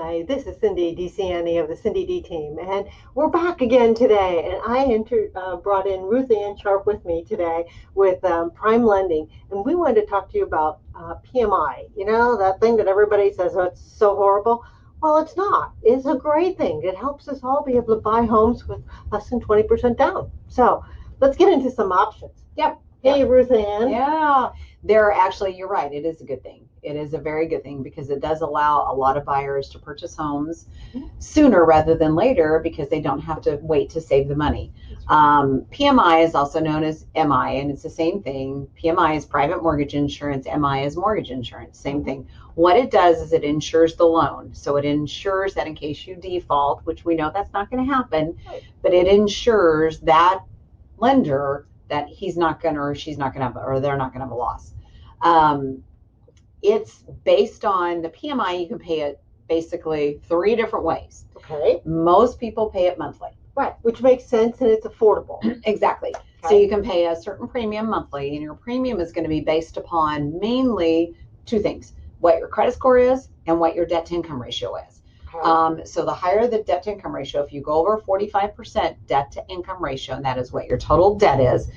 Hi, this is CindyDTeam of the CindyDTeam, and we're back again today. And brought in Ruth Ann Sharp with me today with Prime Lending, and we wanted to talk to you about PMI. You know, that thing that everybody says, oh, it's so horrible. Well, it's not. It's a great thing. It helps us all be able to buy homes with less than 20% down. So let's get into some options. Yep. Hey, Ruth Ann. Yeah. You're right. It is a good thing. It is a very good thing because it does allow a lot of buyers to purchase homes sooner rather than later because they don't have to wait to save the money. PMI is also known as MI, and it's the same thing. PMI is private mortgage insurance. MI is mortgage insurance. Same thing. What it does is it insures the loan. So it ensures that in case you default, which we know that's not going to happen, but it insures that lender that he's not going to, or she's not going to have, or they're not going to have a loss. It's based on the PMI. You can pay it basically 3 different ways. Okay. Most people pay it monthly. Right, which makes sense and it's affordable. Exactly. Okay. So you can pay a certain premium monthly, and your premium is going to be based upon mainly 2 things: what your credit score is and what your debt to income ratio is. Okay. So the higher the debt to income ratio, if you go over 45% debt to income ratio, and that is what your total debt is.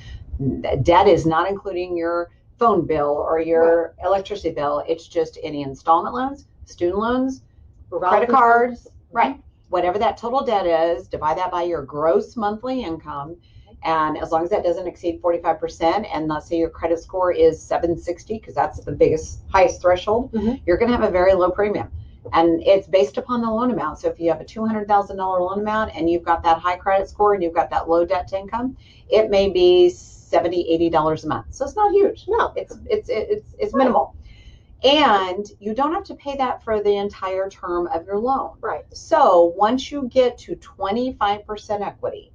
Debt is not including your phone bill or your electricity bill. It's just any installment loans, student loans, credit cards, right? Whatever that total debt is, divide that by your gross monthly income. And as long as that doesn't exceed 45%, and let's say your credit score is 760, because that's the highest threshold, you're going to have a very low premium. And it's based upon the loan amount. So if you have a $200,000 loan amount and you've got that high credit score and you've got that low debt to income, it may be $70, $80 a month. So it's not huge. No, it's minimal. And you don't have to pay that for the entire term of your loan. Right. So once you get to 25% equity,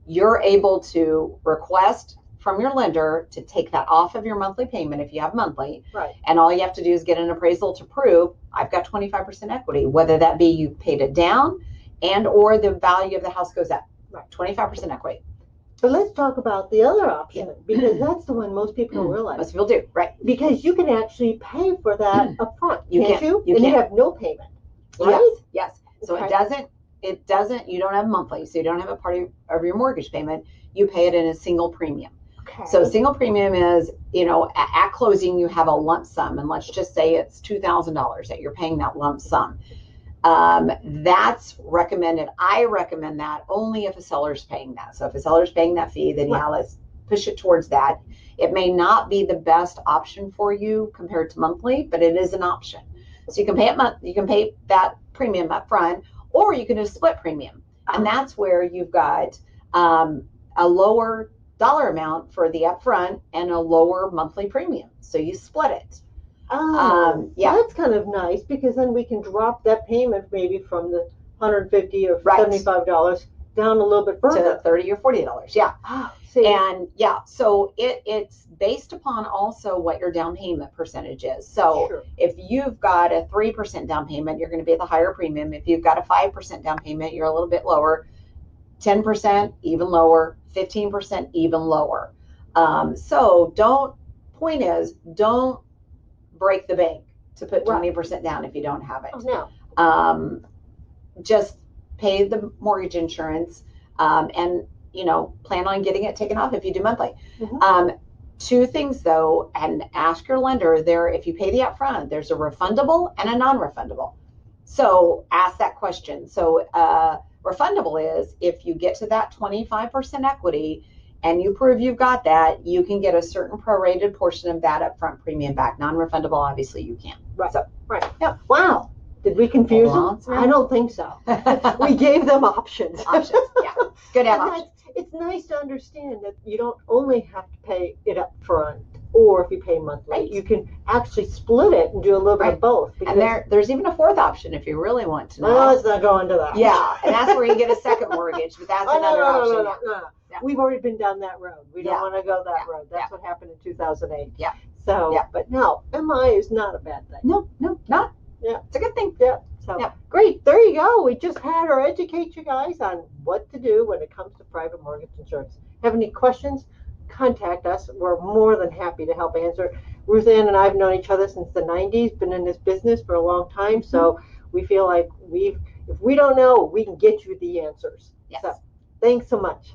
you're able to request from your lender to take that off of your monthly payment if you have monthly. Right. And all you have to do is get an appraisal to prove I've got 25% equity, whether that be you paid it down and or the value of the house goes up. Right. 25% equity. But let's talk about the other option, because that's the one most people don't realize. Most people do, right? Because you can actually pay for that up front, can't you? You and can. You have no payment, right? Yes. So it doesn't, you don't have monthly, so you don't have a part of your mortgage payment. You pay it in a single premium. Okay. So single premium is, at closing you have a lump sum, and let's just say it's $2,000 that you're paying that lump sum. That's recommended. I recommend that only if a seller's paying that. So if a seller's paying that fee, then let's push it towards that. It may not be the best option for you compared to monthly, but it is an option. So you can pay you can pay that premium up front, or you can do a split premium. And that's where you've got a lower dollar amount for the upfront and a lower monthly premium. So you split it. That's kind of nice, because then we can drop that payment maybe from the $150 or $75 down a little bit further to $30 or $40. Yeah. And so it's based upon also what your down payment percentage is. So if you've got a 3% down payment, you're going to be at the higher premium. If you've got a 5% down payment, you're a little bit lower. 10% even lower. 15% even lower. Point is, don't break the bank to put 20% down if you don't have it. Oh, no. Just pay the mortgage insurance and plan on getting it taken off if you do monthly. 2 things though, and ask your lender there, if you pay the upfront, there's a refundable and a non-refundable. So ask that question. So refundable is if you get to that 25% equity and you prove you've got that, you can get a certain prorated portion of that upfront premium back. Non-refundable, obviously you can't. Right. So, yeah. Wow. Did we confuse them? I don't think so. We gave them options. Yeah. Good to have options. It's nice to understand that you don't only have to pay it up front, or if you pay monthly, you can actually split it and do a little bit of both. And there's even a 4th option if you really want to know. Well, let's not go into that. Yeah, and that's where you get a second mortgage, but that's another option. No. Yeah. We've already been down that road. We don't want to go that road. That's what happened in 2008. Yeah. So, but no, MI is not a bad thing. No, not. Yeah, it's a good thing. Yeah. So great. There you go. We just had our educate you guys on what to do when it comes to private mortgage insurance. Have any questions? Contact us. We're more than happy to help answer. Ruth Ann and I have known each other since the 90s, been in this business for a long time. Mm-hmm. So we feel like if we don't know, we can get you the answers. Yes. So thanks so much.